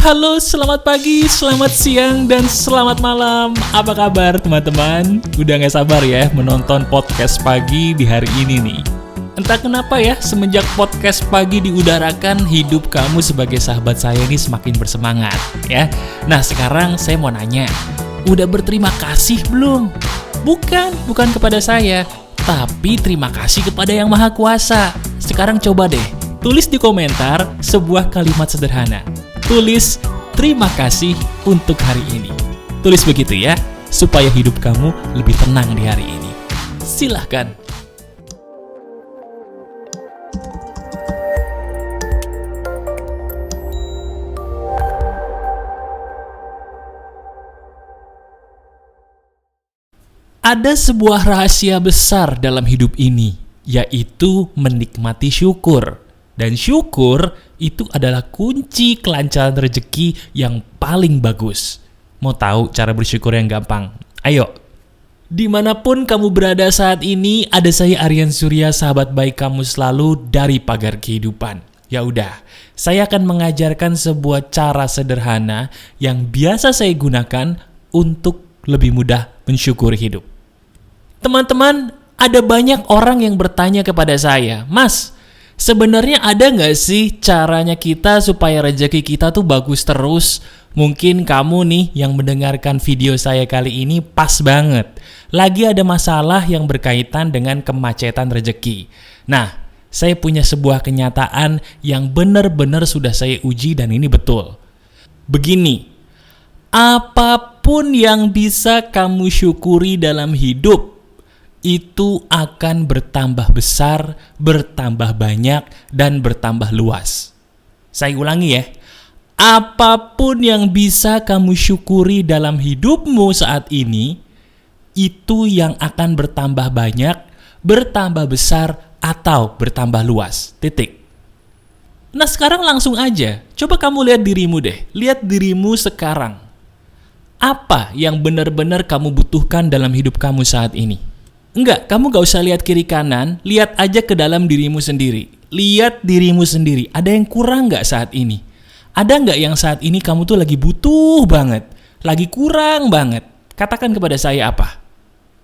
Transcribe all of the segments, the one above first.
Halo, selamat pagi, selamat siang, dan selamat malam. Apa kabar teman-teman? Udah gak sabar ya menonton podcast pagi di hari ini nih. Entah kenapa ya, semenjak podcast pagi diudarakan, hidup kamu sebagai sahabat saya ini semakin bersemangat ya. Nah sekarang saya mau nanya, udah berterima kasih belum? Bukan kepada saya, tapi terima kasih kepada Yang Maha Kuasa. Sekarang coba deh, tulis di komentar sebuah kalimat sederhana. Tulis, terima kasih untuk hari ini. Tulis begitu ya, supaya hidup kamu lebih tenang di hari ini. Silahkan. Ada sebuah rahasia besar dalam hidup ini, yaitu menikmati syukur. Dan syukur itu adalah kunci kelancaran rezeki yang paling bagus. Mau tahu cara bersyukur yang gampang? Ayo! Dimanapun kamu berada saat ini, ada saya Aryan Surya, sahabat baik kamu selalu dari Pagar Kehidupan. Ya udah, saya akan mengajarkan sebuah cara sederhana yang biasa saya gunakan untuk lebih mudah mensyukuri hidup. Teman-teman, ada banyak orang yang bertanya kepada saya, Mas, sebenarnya ada nggak sih caranya kita supaya rezeki kita tuh bagus terus? Mungkin kamu nih yang mendengarkan video saya kali ini pas banget. Lagi ada masalah yang berkaitan dengan kemacetan rezeki. Nah, saya punya sebuah kenyataan yang benar-benar sudah saya uji dan ini betul. Begini, apapun yang bisa kamu syukuri dalam hidup, itu akan bertambah besar, bertambah banyak, dan bertambah luas. Saya ulangi ya, apapun yang bisa kamu syukuri dalam hidupmu saat ini, itu yang akan bertambah banyak, bertambah besar, atau bertambah luas. Titik. Nah sekarang langsung aja, coba kamu lihat dirimu deh, lihat dirimu sekarang. Apa yang benar-benar kamu butuhkan dalam hidup kamu saat ini? Enggak, kamu gak usah lihat kiri kanan, lihat aja ke dalam dirimu sendiri. Lihat dirimu sendiri, ada yang kurang gak saat ini? Ada gak yang saat ini kamu tuh lagi butuh banget, lagi kurang banget? Katakan kepada saya apa?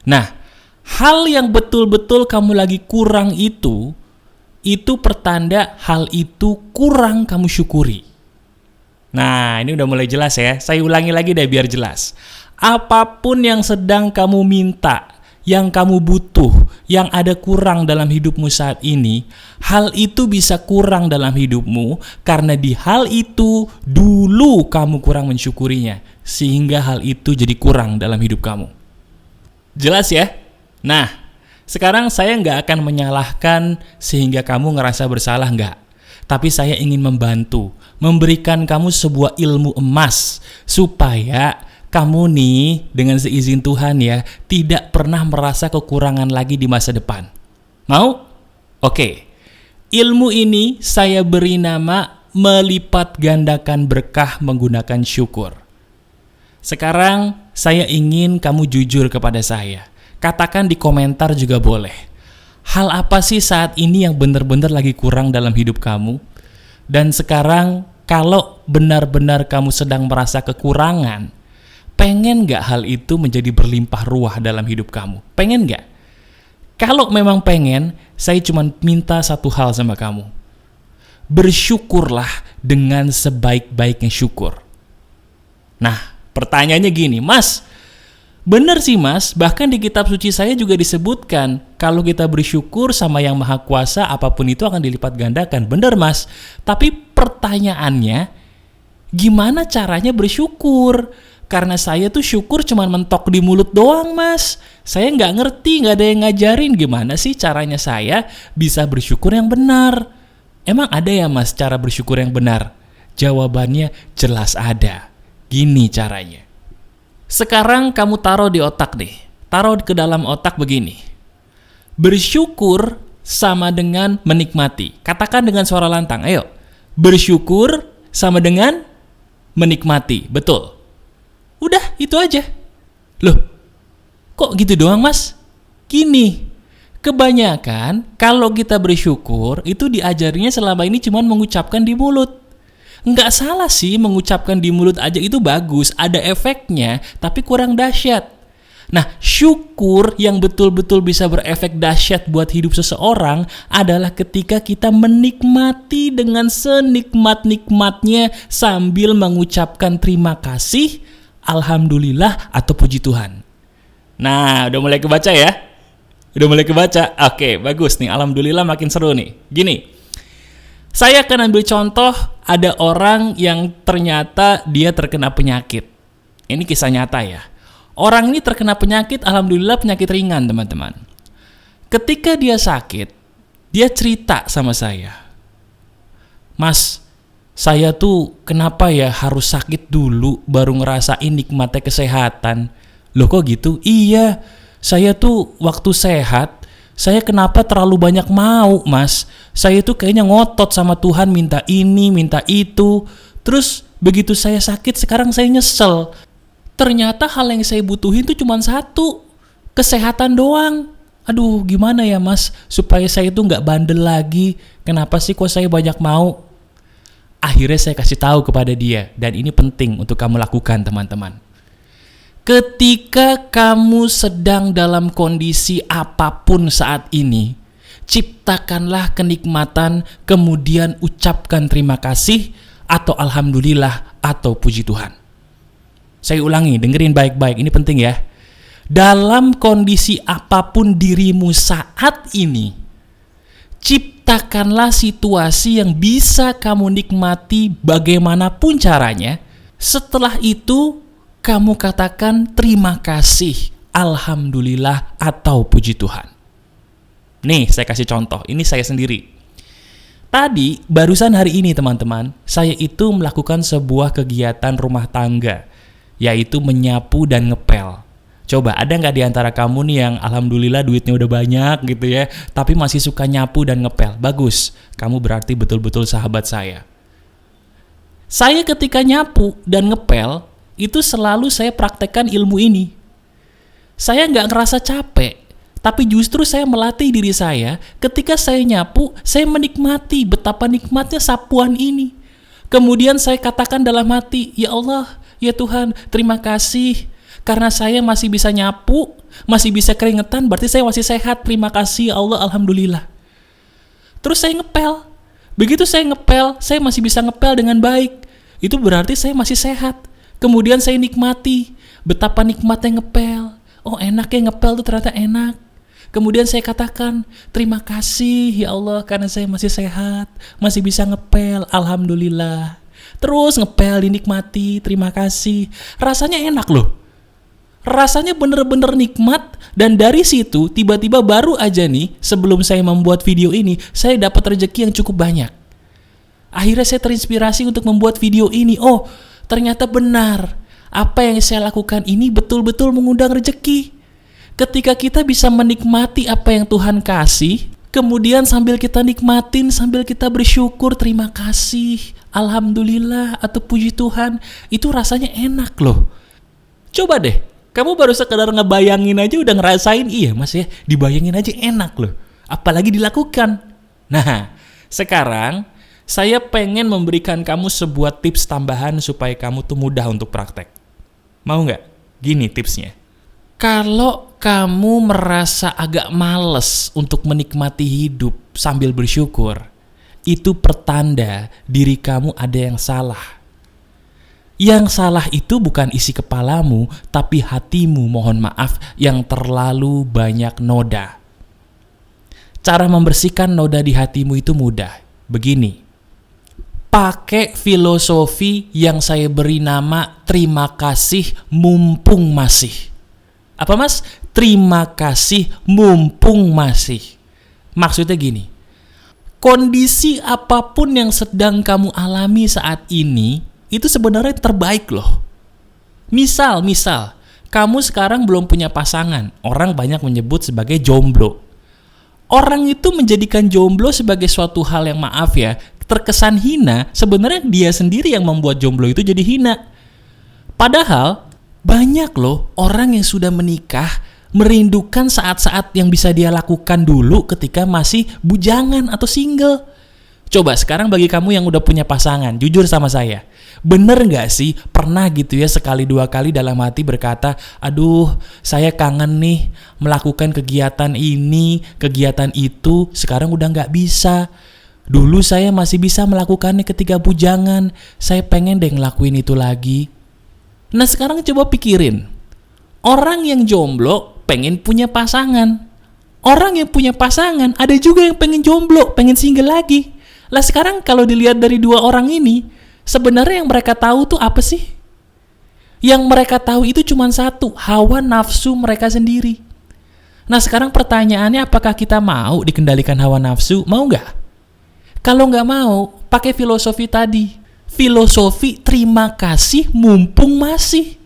Nah, hal yang betul-betul kamu lagi kurang itu pertanda hal itu kurang kamu syukuri. Nah, ini udah mulai jelas ya, saya ulangi lagi deh biar jelas. Apapun yang sedang kamu minta, yang kamu butuh, yang ada kurang dalam hidupmu saat ini, hal itu bisa kurang dalam hidupmu karena di hal itu dulu kamu kurang mensyukurinya, sehingga hal itu jadi kurang dalam hidup kamu. Jelas ya? Nah, sekarang saya nggak akan menyalahkan sehingga kamu ngerasa bersalah, nggak. Tapi saya ingin membantu, memberikan kamu sebuah ilmu emas supaya kamu nih, dengan seizin Tuhan ya, tidak pernah merasa kekurangan lagi di masa depan. Mau? Oke. Ilmu ini saya beri nama melipat gandakan berkah menggunakan syukur. Sekarang saya ingin kamu jujur kepada saya. Katakan di komentar juga boleh. Hal apa sih saat ini yang benar-benar lagi kurang dalam hidup kamu? Dan sekarang kalau benar-benar kamu sedang merasa kekurangan, pengen gak hal itu menjadi berlimpah ruah dalam hidup kamu? Pengen gak? Kalau memang pengen, saya cuma minta satu hal sama kamu. Bersyukurlah dengan sebaik-baiknya syukur. Nah, pertanyaannya gini, Mas, bener sih Mas, bahkan di kitab suci saya juga disebutkan, kalau kita bersyukur sama Yang Maha Kuasa, apapun itu akan dilipat gandakan. Bener Mas, tapi pertanyaannya, gimana caranya bersyukur? Karena saya tuh syukur cuman mentok di mulut doang Mas. Saya nggak ngerti, nggak ada yang ngajarin gimana sih caranya saya bisa bersyukur yang benar. Emang ada ya Mas cara bersyukur yang benar? Jawabannya jelas ada. Gini caranya. Sekarang kamu taruh di otak deh. Taruh ke dalam otak begini. Bersyukur sama dengan menikmati. Katakan dengan suara lantang, ayo. Bersyukur sama dengan menikmati. Betul. Udah, itu aja. Loh, kok gitu doang Mas? Gini, kebanyakan kalau kita bersyukur itu diajarnya selama ini cuma mengucapkan di mulut. Nggak salah sih mengucapkan di mulut aja, itu bagus, ada efeknya, tapi kurang dahsyat. Nah, syukur yang betul-betul bisa berefek dahsyat buat hidup seseorang adalah ketika kita menikmati dengan senikmat-nikmatnya sambil mengucapkan terima kasih, alhamdulillah, atau puji Tuhan. Nah, udah mulai kebaca ya? Udah mulai kebaca? Oke, bagus nih, alhamdulillah makin seru nih. Gini, saya akan ambil contoh, ada orang yang ternyata dia terkena penyakit. Ini kisah nyata ya. Orang ini terkena penyakit, alhamdulillah penyakit ringan teman-teman. Ketika dia sakit, dia cerita sama saya. Mas, saya tuh kenapa ya harus sakit dulu baru ngerasain nikmatnya kesehatan? Loh kok gitu? Iya, saya tuh waktu sehat, saya kenapa terlalu banyak mau, Mas? Saya tuh kayaknya ngotot sama Tuhan, minta ini, minta itu. Terus begitu saya sakit, sekarang saya nyesel. Ternyata hal yang saya butuhin tuh cuma satu, kesehatan doang. Aduh, gimana ya Mas, supaya saya tuh gak bandel lagi? Kenapa sih kok saya banyak mau? Akhirnya saya kasih tahu kepada dia, dan ini penting untuk kamu lakukan teman-teman. Ketika kamu sedang dalam kondisi apapun saat ini, ciptakanlah kenikmatan, kemudian ucapkan terima kasih, atau alhamdulillah, atau puji Tuhan. Saya ulangi, dengerin baik-baik, ini penting ya. Dalam kondisi apapun dirimu saat ini, ciptakanlah situasi yang bisa kamu nikmati bagaimanapun caranya. Setelah itu, kamu katakan terima kasih, alhamdulillah, atau puji Tuhan. Nih, saya kasih contoh, ini saya sendiri. Tadi, barusan hari ini teman-teman, saya itu melakukan sebuah kegiatan rumah tangga, yaitu menyapu dan ngepel. Coba, ada nggak di antara kamu nih yang alhamdulillah duitnya udah banyak gitu ya, tapi masih suka nyapu dan ngepel? Bagus, kamu berarti betul-betul sahabat saya. Saya ketika nyapu dan ngepel, itu selalu saya praktekkan ilmu ini. Saya nggak ngerasa capek, tapi justru saya melatih diri saya, ketika saya nyapu, saya menikmati betapa nikmatnya sapuan ini. Kemudian saya katakan dalam hati, ya Allah, ya Tuhan, terima kasih. Karena saya masih bisa nyapu, masih bisa keringetan, berarti saya masih sehat. Terima kasih ya Allah, alhamdulillah. Terus saya ngepel. Begitu saya ngepel, saya masih bisa ngepel dengan baik. Itu berarti saya masih sehat. Kemudian saya nikmati betapa nikmatnya ngepel. Oh, enak ya ngepel tuh, ternyata enak. Kemudian saya katakan, terima kasih ya Allah karena saya masih sehat, masih bisa ngepel, alhamdulillah. Terus ngepel, dinikmati, terima kasih. Rasanya enak loh. Rasanya bener-bener nikmat. Dan dari situ tiba-tiba baru aja nih, sebelum saya membuat video ini, saya dapat rezeki yang cukup banyak. Akhirnya saya terinspirasi untuk membuat video ini. Oh, ternyata benar, apa yang saya lakukan ini betul-betul mengundang rezeki. Ketika kita bisa menikmati apa yang Tuhan kasih, kemudian sambil kita nikmatin, sambil kita bersyukur, terima kasih, alhamdulillah, atau puji Tuhan, itu rasanya enak loh. Coba deh, kamu baru sekedar ngebayangin aja udah ngerasain, iya Mas ya, dibayangin aja enak loh. Apalagi dilakukan. Nah, sekarang saya pengen memberikan kamu sebuah tips tambahan supaya kamu tuh mudah untuk praktek. Mau nggak? Gini tipsnya. Kalau kamu merasa agak males untuk menikmati hidup sambil bersyukur, itu pertanda diri kamu ada yang salah. Yang salah itu bukan isi kepalamu, tapi hatimu, mohon maaf, yang terlalu banyak noda. Cara membersihkan noda di hatimu itu mudah. Begini, pakai filosofi yang saya beri nama terima kasih mumpung masih. Apa Mas? Terima kasih mumpung masih. Maksudnya gini, kondisi apapun yang sedang kamu alami saat ini, itu sebenarnya terbaik loh. Misal, kamu sekarang belum punya pasangan. Orang banyak menyebut sebagai jomblo. Orang itu menjadikan jomblo sebagai suatu hal yang, maaf ya, terkesan hina. Sebenarnya dia sendiri yang membuat jomblo itu jadi hina. Padahal banyak loh orang yang sudah menikah merindukan saat-saat yang bisa dia lakukan dulu ketika masih bujangan atau single. Coba sekarang bagi kamu yang udah punya pasangan, jujur sama saya. Bener nggak sih pernah gitu ya sekali dua kali dalam hati berkata, aduh saya kangen nih melakukan kegiatan ini, kegiatan itu, sekarang udah nggak bisa. Dulu saya masih bisa melakukannya ketika bujangan, saya pengen deh ngelakuin itu lagi. Nah sekarang coba pikirin, orang yang jomblo pengen punya pasangan. Orang yang punya pasangan ada juga yang pengen jomblo, pengen single lagi. Lah sekarang kalau dilihat dari dua orang ini, sebenarnya yang mereka tahu tuh apa sih? Yang mereka tahu itu cuma satu, hawa nafsu mereka sendiri. Nah sekarang pertanyaannya, apakah kita mau dikendalikan hawa nafsu? Mau nggak? Kalau nggak mau, pakai filosofi tadi. Filosofi terima kasih mumpung masih.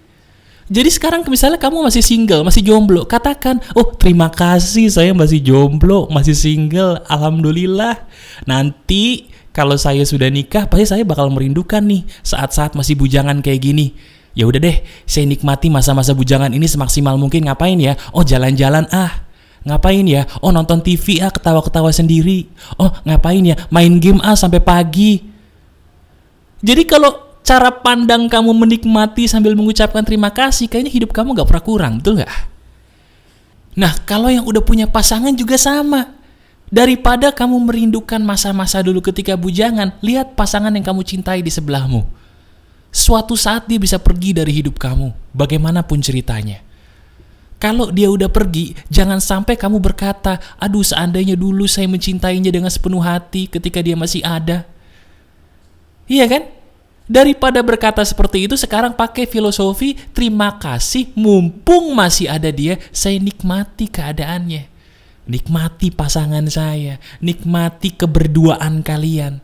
Jadi sekarang misalnya kamu masih single, masih jomblo, katakan, oh terima kasih saya masih jomblo, masih single, alhamdulillah. Nanti kalau saya sudah nikah, pasti saya bakal merindukan nih saat-saat masih bujangan kayak gini. Ya udah deh, saya nikmati masa-masa bujangan ini semaksimal mungkin. Ngapain ya? Oh jalan-jalan Ngapain ya? Oh nonton TV ketawa-ketawa sendiri. Oh ngapain ya? Main game sampai pagi. Jadi kalau cara pandang kamu menikmati sambil mengucapkan terima kasih, kayaknya hidup kamu gak pernah kurang, betul gak? Nah, kalau yang udah punya pasangan juga sama. Daripada kamu merindukan masa-masa dulu ketika bujangan, lihat pasangan yang kamu cintai di sebelahmu. Suatu saat dia bisa pergi dari hidup kamu, bagaimanapun ceritanya. Kalau dia udah pergi, jangan sampai kamu berkata, aduh seandainya dulu saya mencintainya dengan sepenuh hati ketika dia masih ada. Iya kan? Daripada berkata seperti itu, sekarang pakai filosofi terima kasih mumpung masih ada dia, saya nikmati keadaannya. Nikmati pasangan saya, nikmati keberduaan kalian.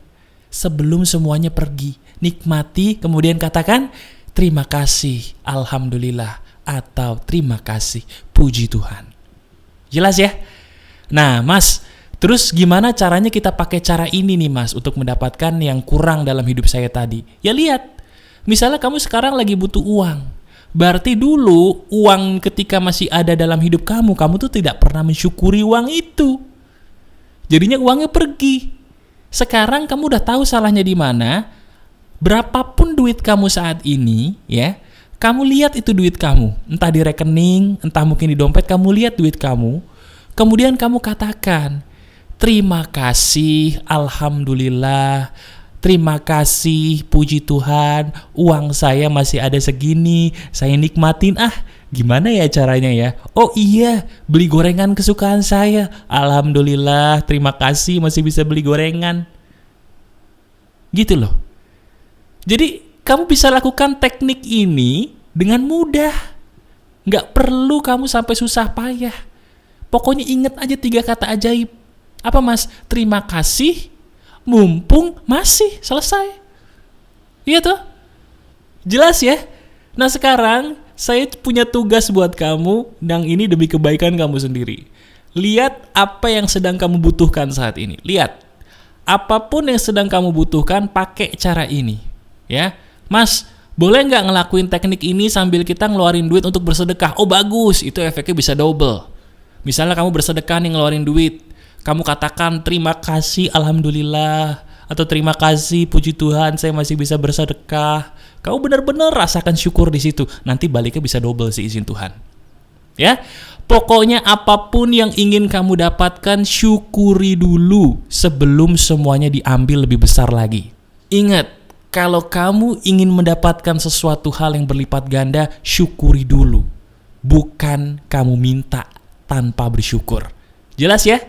Sebelum semuanya pergi, nikmati, kemudian katakan terima kasih, alhamdulillah, atau terima kasih, puji Tuhan. Jelas ya? Nah, Mas, terus gimana caranya kita pakai cara ini nih Mas untuk mendapatkan yang kurang dalam hidup saya tadi? Ya lihat, misalnya kamu sekarang lagi butuh uang. Berarti dulu uang ketika masih ada dalam hidup kamu tuh tidak pernah mensyukuri uang itu. Jadinya uangnya pergi. Sekarang kamu udah tahu salahnya di mana. Berapapun duit kamu saat ini, ya, kamu lihat itu duit kamu. Entah di rekening, entah mungkin di dompet, kamu lihat duit kamu. Kemudian kamu katakan, terima kasih, alhamdulillah, terima kasih, puji Tuhan, uang saya masih ada segini, saya nikmatin, gimana ya caranya ya? Oh iya, beli gorengan kesukaan saya, alhamdulillah, terima kasih masih bisa beli gorengan. Gitu loh. Jadi kamu bisa lakukan teknik ini dengan mudah. Nggak perlu kamu sampai susah payah. Pokoknya ingat aja 3 kata ajaib. Apa Mas? Terima kasih, mumpung masih, selesai. Iya tuh? Jelas ya? Nah sekarang saya punya tugas buat kamu, dan ini demi kebaikan kamu sendiri. Lihat apa yang sedang kamu butuhkan saat ini. Lihat, apapun yang sedang kamu butuhkan, pakai cara ini. Ya, Mas, boleh nggak ngelakuin teknik ini sambil kita ngeluarin duit untuk bersedekah? Oh bagus, itu efeknya bisa double. Misalnya kamu bersedekah nih ngeluarin duit, kamu katakan terima kasih alhamdulillah, atau terima kasih puji Tuhan saya masih bisa bersedekah. Kamu benar-benar rasakan syukur di situ. Nanti baliknya bisa double sih izin Tuhan. Ya, pokoknya apapun yang ingin kamu dapatkan, syukuri dulu sebelum semuanya diambil lebih besar lagi. Ingat, kalau kamu ingin mendapatkan sesuatu hal yang berlipat ganda, syukuri dulu. Bukan kamu minta tanpa bersyukur. Jelas ya?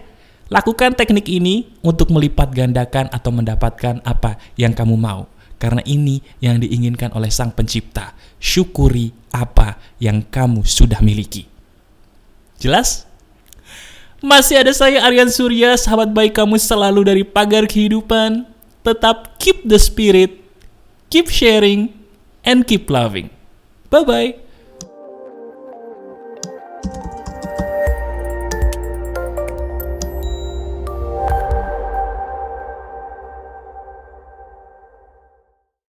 Lakukan teknik ini untuk melipat gandakan atau mendapatkan apa yang kamu mau. Karena ini yang diinginkan oleh Sang Pencipta. Syukuri apa yang kamu sudah miliki. Jelas? Masih ada saya Aryan Surya, sahabat baik kamu selalu dari Pagar Kehidupan. Tetap keep the spirit, keep sharing, and keep loving. Bye-bye.